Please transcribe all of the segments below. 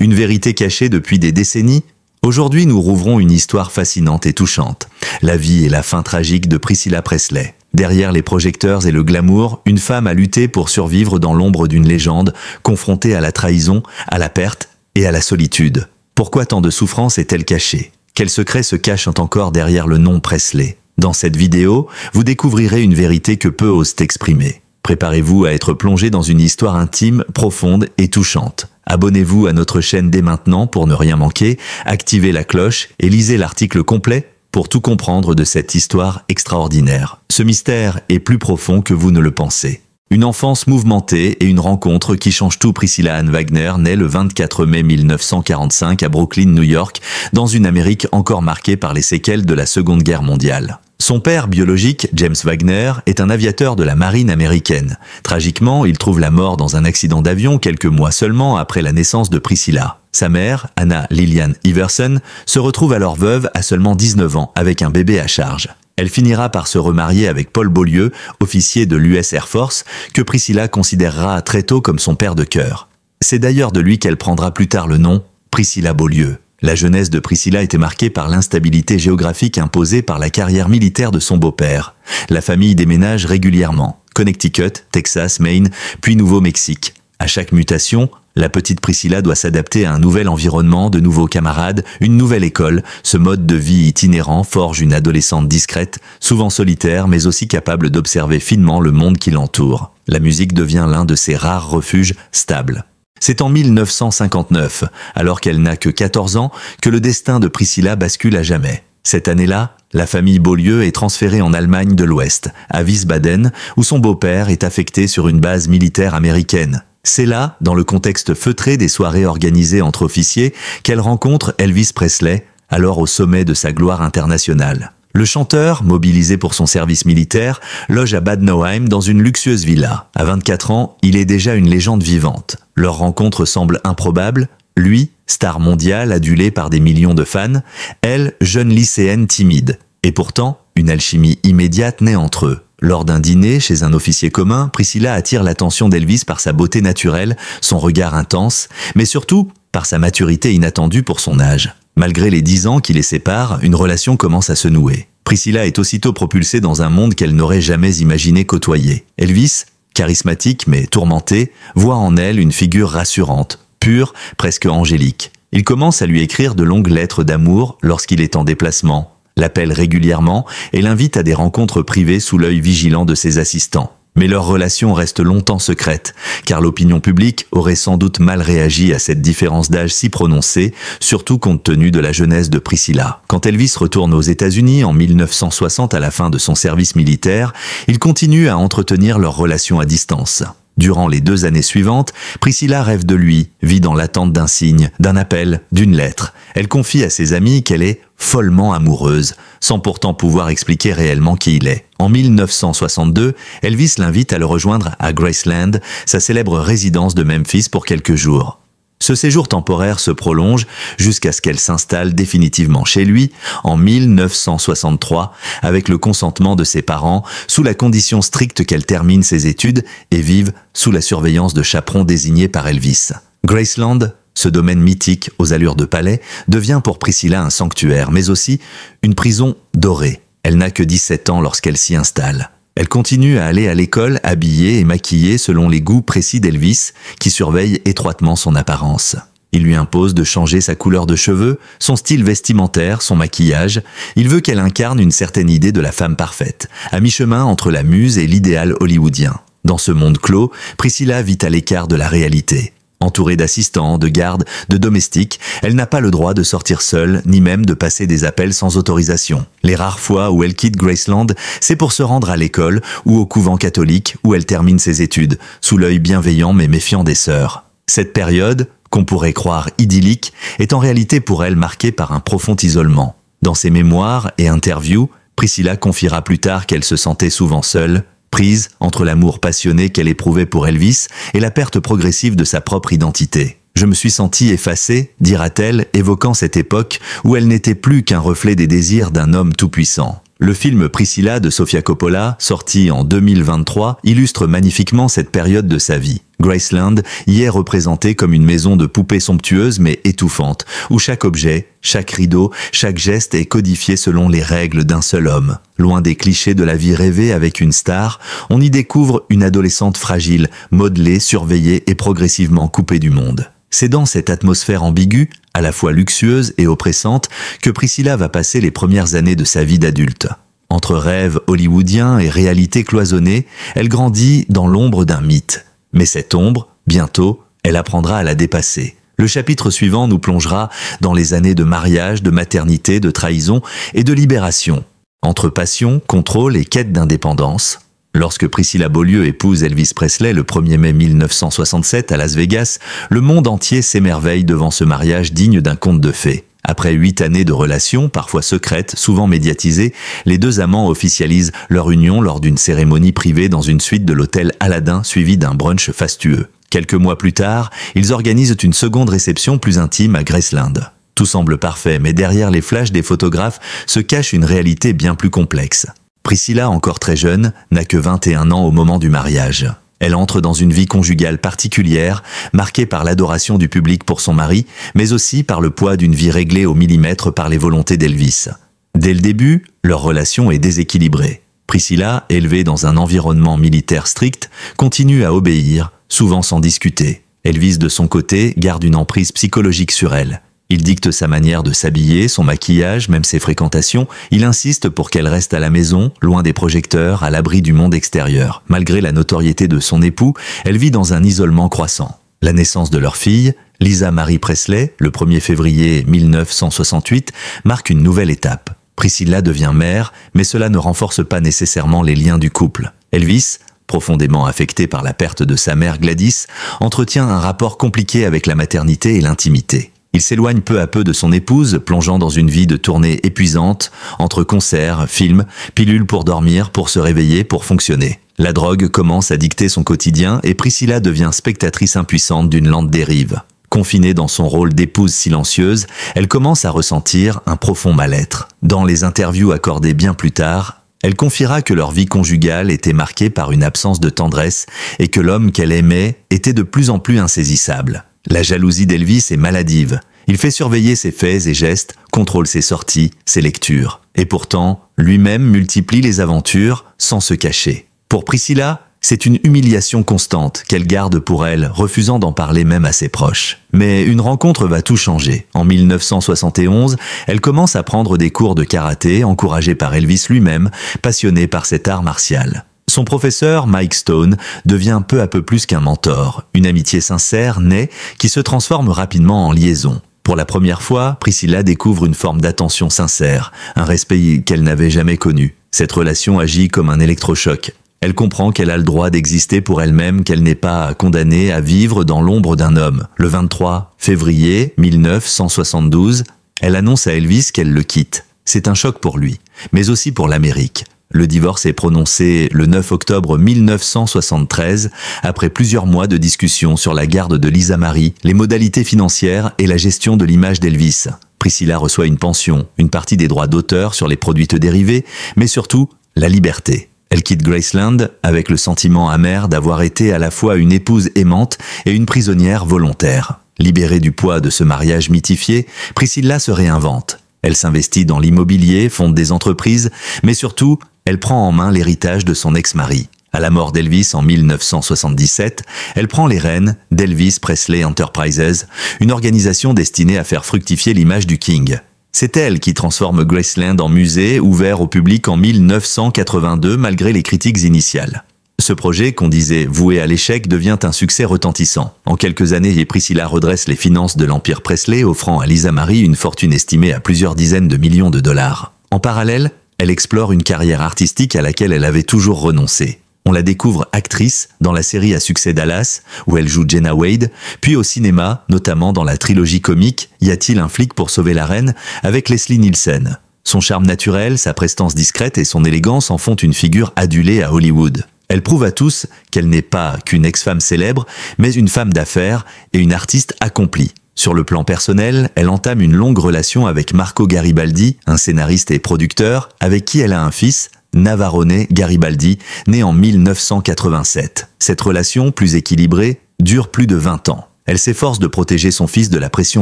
Une vérité cachée depuis des décennies? Aujourd'hui, nous rouvrons une histoire fascinante et touchante. La vie et la fin tragique de Priscilla Presley. Derrière les projecteurs et le glamour, une femme a lutté pour survivre dans l'ombre d'une légende, confrontée à la trahison, à la perte et à la solitude. Pourquoi tant de souffrance est-elle cachée? Quels secrets se cachent encore derrière le nom Presley? Dans cette vidéo, vous découvrirez une vérité que peu osent exprimer. Préparez-vous à être plongé dans une histoire intime, profonde et touchante. Abonnez-vous à notre chaîne dès maintenant pour ne rien manquer, activez la cloche et lisez l'article complet pour tout comprendre de cette histoire extraordinaire. Ce mystère est plus profond que vous ne le pensez. Une enfance mouvementée et une rencontre qui change tout. Priscilla Ann Wagner naît le 24 mai 1945 à Brooklyn, New York, dans une Amérique encore marquée par les séquelles de la Seconde Guerre mondiale. Son père biologique, James Wagner, est un aviateur de la marine américaine. Tragiquement, il trouve la mort dans un accident d'avion quelques mois seulement après la naissance de Priscilla. Sa mère, Anna Lillian Iverson, se retrouve alors veuve à seulement 19 ans avec un bébé à charge. Elle finira par se remarier avec Paul Beaulieu, officier de l'US Air Force, que Priscilla considérera très tôt comme son père de cœur. C'est d'ailleurs de lui qu'elle prendra plus tard le nom Priscilla Beaulieu. La jeunesse de Priscilla était marquée par l'instabilité géographique imposée par la carrière militaire de son beau-père. La famille déménage régulièrement. Connecticut, Texas, Maine, puis Nouveau-Mexique. À chaque mutation, la petite Priscilla doit s'adapter à un nouvel environnement, de nouveaux camarades, une nouvelle école. Ce mode de vie itinérant forge une adolescente discrète, souvent solitaire, mais aussi capable d'observer finement le monde qui l'entoure. La musique devient l'un de ses rares refuges stables. C'est en 1959, alors qu'elle n'a que 14 ans, que le destin de Priscilla bascule à jamais. Cette année-là, la famille Beaulieu est transférée en Allemagne de l'Ouest, à Wiesbaden, où son beau-père est affecté sur une base militaire américaine. C'est là, dans le contexte feutré des soirées organisées entre officiers, qu'elle rencontre Elvis Presley, alors au sommet de sa gloire internationale. Le chanteur, mobilisé pour son service militaire, loge à Bad Nauheim dans une luxueuse villa. À 24 ans, il est déjà une légende vivante. Leur rencontre semble improbable. Lui, star mondiale adulé par des millions de fans, elle, jeune lycéenne timide. Et pourtant, une alchimie immédiate naît entre eux. Lors d'un dîner chez un officier commun, Priscilla attire l'attention d'Elvis par sa beauté naturelle, son regard intense, mais surtout par sa maturité inattendue pour son âge. Malgré les 10 ans qui les séparent, une relation commence à se nouer. Priscilla est aussitôt propulsée dans un monde qu'elle n'aurait jamais imaginé côtoyer. Elvis, charismatique mais tourmenté, voit en elle une figure rassurante, pure, presque angélique. Il commence à lui écrire de longues lettres d'amour lorsqu'il est en déplacement, l'appelle régulièrement et l'invite à des rencontres privées sous l'œil vigilant de ses assistants. Mais leur relation reste longtemps secrète, car l'opinion publique aurait sans doute mal réagi à cette différence d'âge si prononcée, surtout compte tenu de la jeunesse de Priscilla. Quand Elvis retourne aux États-Unis en 1960 à la fin de son service militaire, ils continuent à entretenir leur relation à distance. Durant les 2 années suivantes, Priscilla rêve de lui, vit dans l'attente d'un signe, d'un appel, d'une lettre. Elle confie à ses amis qu'elle est follement amoureuse, sans pourtant pouvoir expliquer réellement qui il est. En 1962, Elvis l'invite à le rejoindre à Graceland, sa célèbre résidence de Memphis pour quelques jours. Ce séjour temporaire se prolonge jusqu'à ce qu'elle s'installe définitivement chez lui en 1963 avec le consentement de ses parents, sous la condition stricte qu'elle termine ses études et vive sous la surveillance de chaperons désignés par Elvis. Graceland, ce domaine mythique aux allures de palais, devient pour Priscilla un sanctuaire, mais aussi une prison dorée. Elle n'a que 17 ans lorsqu'elle s'y installe. Elle continue à aller à l'école habillée et maquillée selon les goûts précis d'Elvis, qui surveille étroitement son apparence. Il lui impose de changer sa couleur de cheveux, son style vestimentaire, son maquillage. Il veut qu'elle incarne une certaine idée de la femme parfaite, à mi-chemin entre la muse et l'idéal hollywoodien. Dans ce monde clos, Priscilla vit à l'écart de la réalité. Entourée d'assistants, de gardes, de domestiques, elle n'a pas le droit de sortir seule, ni même de passer des appels sans autorisation. Les rares fois où elle quitte Graceland, c'est pour se rendre à l'école ou au couvent catholique où elle termine ses études, sous l'œil bienveillant mais méfiant des sœurs. Cette période, qu'on pourrait croire idyllique, est en réalité pour elle marquée par un profond isolement. Dans ses mémoires et interviews, Priscilla confiera plus tard qu'elle se sentait souvent seule, prise entre l'amour passionné qu'elle éprouvait pour Elvis et la perte progressive de sa propre identité. Je me suis sentie effacée, dira-t-elle, évoquant cette époque où elle n'était plus qu'un reflet des désirs d'un homme tout-puissant. Le film Priscilla de Sofia Coppola, sorti en 2023, illustre magnifiquement cette période de sa vie. Graceland y est représentée comme une maison de poupées somptueuse mais étouffante, où chaque objet, chaque rideau, chaque geste est codifié selon les règles d'un seul homme. Loin des clichés de la vie rêvée avec une star, on y découvre une adolescente fragile, modelée, surveillée et progressivement coupée du monde. C'est dans cette atmosphère ambiguë, à la fois luxueuse et oppressante, que Priscilla va passer les premières années de sa vie d'adulte. Entre rêves hollywoodiens et réalité cloisonnée, elle grandit dans l'ombre d'un mythe. Mais cette ombre, bientôt, elle apprendra à la dépasser. Le chapitre suivant nous plongera dans les années de mariage, de maternité, de trahison et de libération. Entre passion, contrôle et quête d'indépendance. Lorsque Priscilla Beaulieu épouse Elvis Presley le 1er mai 1967 à Las Vegas, le monde entier s'émerveille devant ce mariage digne d'un conte de fées. Après 8 années de relations, parfois secrètes, souvent médiatisées, les deux amants officialisent leur union lors d'une cérémonie privée dans une suite de l'hôtel Aladdin suivie d'un brunch fastueux. Quelques mois plus tard, ils organisent une seconde réception plus intime à Graceland. Tout semble parfait, mais derrière les flashs des photographes se cache une réalité bien plus complexe. Priscilla, encore très jeune, n'a que 21 ans au moment du mariage. Elle entre dans une vie conjugale particulière, marquée par l'adoration du public pour son mari, mais aussi par le poids d'une vie réglée au millimètre par les volontés d'Elvis. Dès le début, leur relation est déséquilibrée. Priscilla, élevée dans un environnement militaire strict, continue à obéir, souvent sans discuter. Elvis, de son côté, garde une emprise psychologique sur elle. Il dicte sa manière de s'habiller, son maquillage, même ses fréquentations. Il insiste pour qu'elle reste à la maison, loin des projecteurs, à l'abri du monde extérieur. Malgré la notoriété de son époux, elle vit dans un isolement croissant. La naissance de leur fille, Lisa Marie Presley, le 1er février 1968, marque une nouvelle étape. Priscilla devient mère, mais cela ne renforce pas nécessairement les liens du couple. Elvis, profondément affecté par la perte de sa mère Gladys, entretient un rapport compliqué avec la maternité et l'intimité. Il s'éloigne peu à peu de son épouse, plongeant dans une vie de tournée épuisante, entre concerts, films, pilules pour dormir, pour se réveiller, pour fonctionner. La drogue commence à dicter son quotidien et Priscilla devient spectatrice impuissante d'une lente dérive. Confinée dans son rôle d'épouse silencieuse, elle commence à ressentir un profond mal-être. Dans les interviews accordées bien plus tard, elle confiera que leur vie conjugale était marquée par une absence de tendresse et que l'homme qu'elle aimait était de plus en plus insaisissable. La jalousie d'Elvis est maladive. Il fait surveiller ses faits et gestes, contrôle ses sorties, ses lectures. Et pourtant, lui-même multiplie les aventures sans se cacher. Pour Priscilla, c'est une humiliation constante qu'elle garde pour elle, refusant d'en parler même à ses proches. Mais une rencontre va tout changer. En 1971, elle commence à prendre des cours de karaté, encouragée par Elvis lui-même, passionné par cet art martial. Son professeur, Mike Stone, devient peu à peu plus qu'un mentor. Une amitié sincère naît qui se transforme rapidement en liaison. Pour la première fois, Priscilla découvre une forme d'attention sincère, un respect qu'elle n'avait jamais connu. Cette relation agit comme un électrochoc. Elle comprend qu'elle a le droit d'exister pour elle-même, qu'elle n'est pas condamnée à vivre dans l'ombre d'un homme. Le 23 février 1972, elle annonce à Elvis qu'elle le quitte. C'est un choc pour lui, mais aussi pour l'Amérique. Le divorce est prononcé le 9 octobre 1973, après plusieurs mois de discussions sur la garde de Lisa Marie, les modalités financières et la gestion de l'image d'Elvis. Priscilla reçoit une pension, une partie des droits d'auteur sur les produits dérivés, mais surtout la liberté. Elle quitte Graceland avec le sentiment amer d'avoir été à la fois une épouse aimante et une prisonnière volontaire. Libérée du poids de ce mariage mythifié, Priscilla se réinvente. Elle s'investit dans l'immobilier, fonde des entreprises, mais surtout, elle prend en main l'héritage de son ex-mari. À la mort d'Elvis en 1977, elle prend les rênes d'Elvis Presley Enterprises, une organisation destinée à faire fructifier l'image du King. C'est elle qui transforme Graceland en musée ouvert au public en 1982 malgré les critiques initiales. Ce projet, qu'on disait voué à l'échec, devient un succès retentissant. En quelques années, Priscilla redresse les finances de l'empire Presley, offrant à Lisa Marie une fortune estimée à plusieurs dizaines de millions de dollars. En parallèle, elle explore une carrière artistique à laquelle elle avait toujours renoncé. On la découvre actrice dans la série à succès Dallas, où elle joue Jenna Wade, puis au cinéma, notamment dans la trilogie comique Y a-t-il un flic pour sauver la reine, avec Leslie Nielsen. Son charme naturel, sa prestance discrète et son élégance en font une figure adulée à Hollywood. Elle prouve à tous qu'elle n'est pas qu'une ex-femme célèbre, mais une femme d'affaires et une artiste accomplie. Sur le plan personnel, elle entame une longue relation avec Marco Garibaldi, un scénariste et producteur, avec qui elle a un fils, Navarone Garibaldi, né en 1987. Cette relation, plus équilibrée, dure plus de 20 ans. Elle s'efforce de protéger son fils de la pression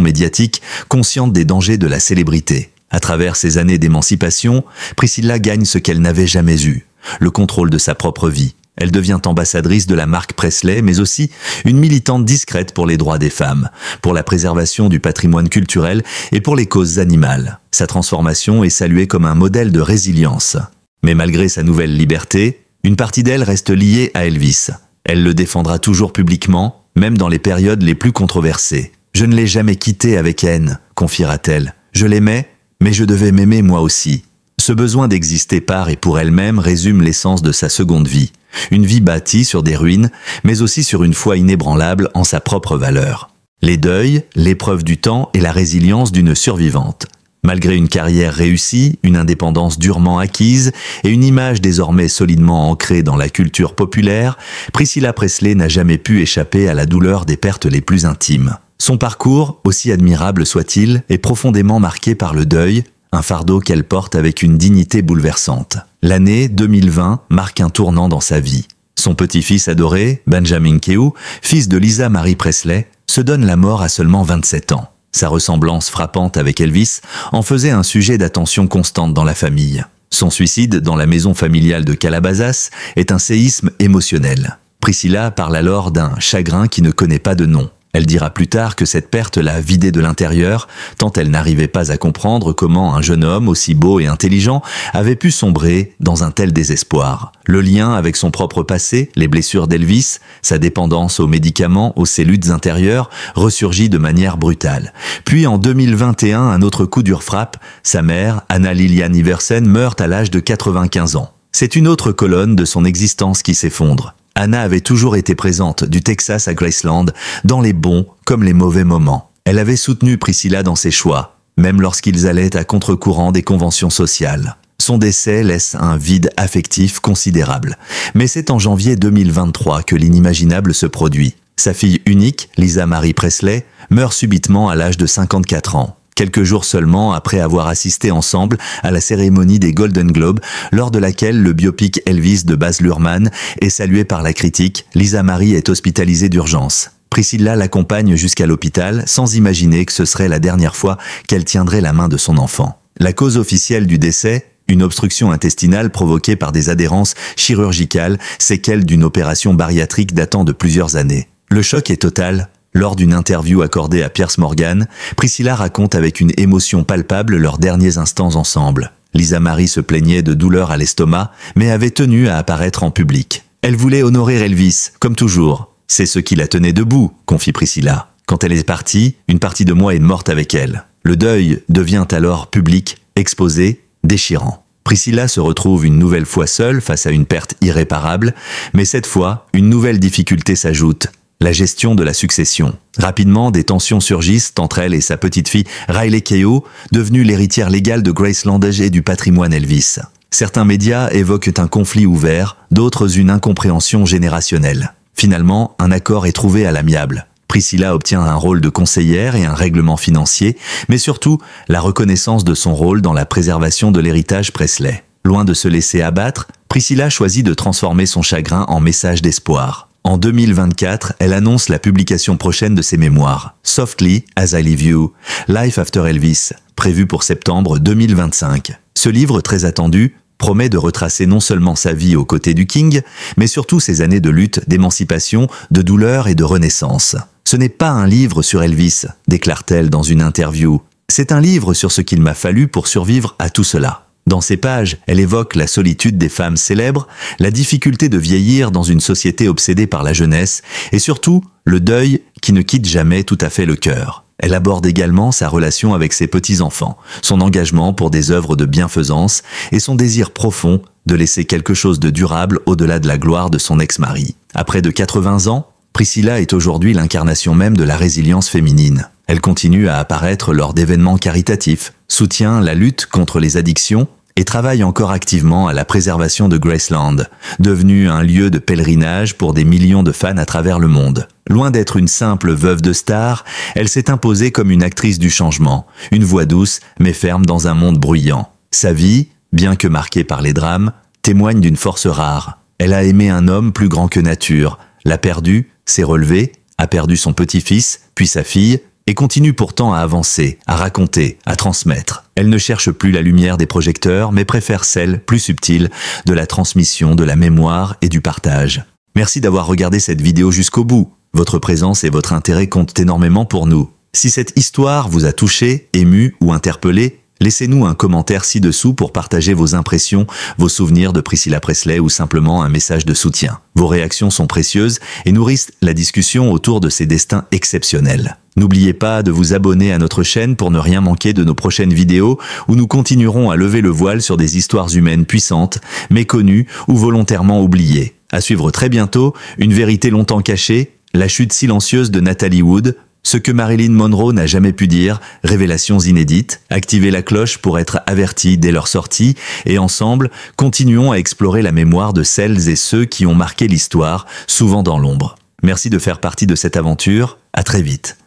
médiatique, consciente des dangers de la célébrité. À travers ces années d'émancipation, Priscilla gagne ce qu'elle n'avait jamais eu, le contrôle de sa propre vie. Elle devient ambassadrice de la marque Presley, mais aussi une militante discrète pour les droits des femmes, pour la préservation du patrimoine culturel et pour les causes animales. Sa transformation est saluée comme un modèle de résilience. Mais malgré sa nouvelle liberté, une partie d'elle reste liée à Elvis. Elle le défendra toujours publiquement, même dans les périodes les plus controversées. « Je ne l'ai jamais quitté avec haine », confiera-t-elle. « Je l'aimais, mais je devais m'aimer moi aussi. » Ce besoin d'exister par et pour elle-même résume l'essence de sa seconde vie. Une vie bâtie sur des ruines, mais aussi sur une foi inébranlable en sa propre valeur. Les deuils, l'épreuve du temps et la résilience d'une survivante. Malgré une carrière réussie, une indépendance durement acquise et une image désormais solidement ancrée dans la culture populaire, Priscilla Presley n'a jamais pu échapper à la douleur des pertes les plus intimes. Son parcours, aussi admirable soit-il, est profondément marqué par le deuil, un fardeau qu'elle porte avec une dignité bouleversante. L'année 2020 marque un tournant dans sa vie. Son petit-fils adoré, Benjamin Keough, fils de Lisa Marie Presley, se donne la mort à seulement 27 ans. Sa ressemblance frappante avec Elvis en faisait un sujet d'attention constante dans la famille. Son suicide dans la maison familiale de Calabasas est un séisme émotionnel. Priscilla parle alors d'un chagrin qui ne connaît pas de nom. Elle dira plus tard que cette perte l'a vidée de l'intérieur, tant elle n'arrivait pas à comprendre comment un jeune homme aussi beau et intelligent avait pu sombrer dans un tel désespoir. Le lien avec son propre passé, les blessures d'Elvis, sa dépendance aux médicaments, aux ses luttes intérieures, ressurgit de manière brutale. Puis en 2021, un autre coup dur frappe, sa mère, Anna Lilian Iversen, meurt à l'âge de 95 ans. C'est une autre colonne de son existence qui s'effondre. Anna avait toujours été présente du Texas à Graceland, dans les bons comme les mauvais moments. Elle avait soutenu Priscilla dans ses choix, même lorsqu'ils allaient à contre-courant des conventions sociales. Son décès laisse un vide affectif considérable. Mais c'est en janvier 2023 que l'inimaginable se produit. Sa fille unique, Lisa Marie Presley, meurt subitement à l'âge de 54 ans. Quelques jours seulement après avoir assisté ensemble à la cérémonie des Golden Globes, lors de laquelle le biopic Elvis de Baz Luhrmann est salué par la critique, Lisa Marie est hospitalisée d'urgence. Priscilla l'accompagne jusqu'à l'hôpital sans imaginer que ce serait la dernière fois qu'elle tiendrait la main de son enfant. La cause officielle du décès, une obstruction intestinale provoquée par des adhérences chirurgicales, séquelles d'une opération bariatrique datant de plusieurs années. Le choc est total. Lors d'une interview accordée à Piers Morgan, Priscilla raconte avec une émotion palpable leurs derniers instants ensemble. Lisa Marie se plaignait de douleurs à l'estomac, mais avait tenu à apparaître en public. Elle voulait honorer Elvis, comme toujours. C'est ce qui la tenait debout, confie Priscilla. Quand elle est partie, une partie de moi est morte avec elle. Le deuil devient alors public, exposé, déchirant. Priscilla se retrouve une nouvelle fois seule face à une perte irréparable, mais cette fois, une nouvelle difficulté s'ajoute. La gestion de la succession. Rapidement, des tensions surgissent entre elle et sa petite-fille Riley Keough, devenue l'héritière légale de Graceland et du patrimoine Elvis. Certains médias évoquent un conflit ouvert, d'autres une incompréhension générationnelle. Finalement, un accord est trouvé à l'amiable. Priscilla obtient un rôle de conseillère et un règlement financier, mais surtout la reconnaissance de son rôle dans la préservation de l'héritage Presley. Loin de se laisser abattre, Priscilla choisit de transformer son chagrin en message d'espoir. En 2024, elle annonce la publication prochaine de ses mémoires, Softly as I Leave You, Life After Elvis, prévu pour septembre 2025. Ce livre très attendu promet de retracer non seulement sa vie aux côtés du King, mais surtout ses années de lutte, d'émancipation, de douleur et de renaissance. Ce n'est pas un livre sur Elvis, déclare-t-elle dans une interview. C'est un livre sur ce qu'il m'a fallu pour survivre à tout cela. Dans ces pages, elle évoque la solitude des femmes célèbres, la difficulté de vieillir dans une société obsédée par la jeunesse, et surtout, le deuil qui ne quitte jamais tout à fait le cœur. Elle aborde également sa relation avec ses petits-enfants, son engagement pour des œuvres de bienfaisance et son désir profond de laisser quelque chose de durable au-delà de la gloire de son ex-mari. À près de 80 ans, Priscilla est aujourd'hui l'incarnation même de la résilience féminine. Elle continue à apparaître lors d'événements caritatifs, soutient la lutte contre les addictions et travaille encore activement à la préservation de Graceland, devenu un lieu de pèlerinage pour des millions de fans à travers le monde. Loin d'être une simple veuve de star, elle s'est imposée comme une actrice du changement, une voix douce mais ferme dans un monde bruyant. Sa vie, bien que marquée par les drames, témoigne d'une force rare. Elle a aimé un homme plus grand que nature, l'a perdu, s'est relevée, a perdu son petit-fils, puis sa fille, et continue pourtant à avancer, à raconter, à transmettre. Elle ne cherche plus la lumière des projecteurs, mais préfère celle, plus subtile, de la transmission, de la mémoire et du partage. Merci d'avoir regardé cette vidéo jusqu'au bout. Votre présence et votre intérêt comptent énormément pour nous. Si cette histoire vous a touché, ému ou interpellé, laissez-nous un commentaire ci-dessous pour partager vos impressions, vos souvenirs de Priscilla Presley ou simplement un message de soutien. Vos réactions sont précieuses et nourrissent la discussion autour de ces destins exceptionnels. N'oubliez pas de vous abonner à notre chaîne pour ne rien manquer de nos prochaines vidéos où nous continuerons à lever le voile sur des histoires humaines puissantes, méconnues ou volontairement oubliées. À suivre très bientôt, une vérité longtemps cachée, la chute silencieuse de Natalie Wood, ce que Marilyn Monroe n'a jamais pu dire, révélations inédites, activez la cloche pour être avertis dès leur sortie, et ensemble, continuons à explorer la mémoire de celles et ceux qui ont marqué l'histoire, souvent dans l'ombre. Merci de faire partie de cette aventure, à très vite.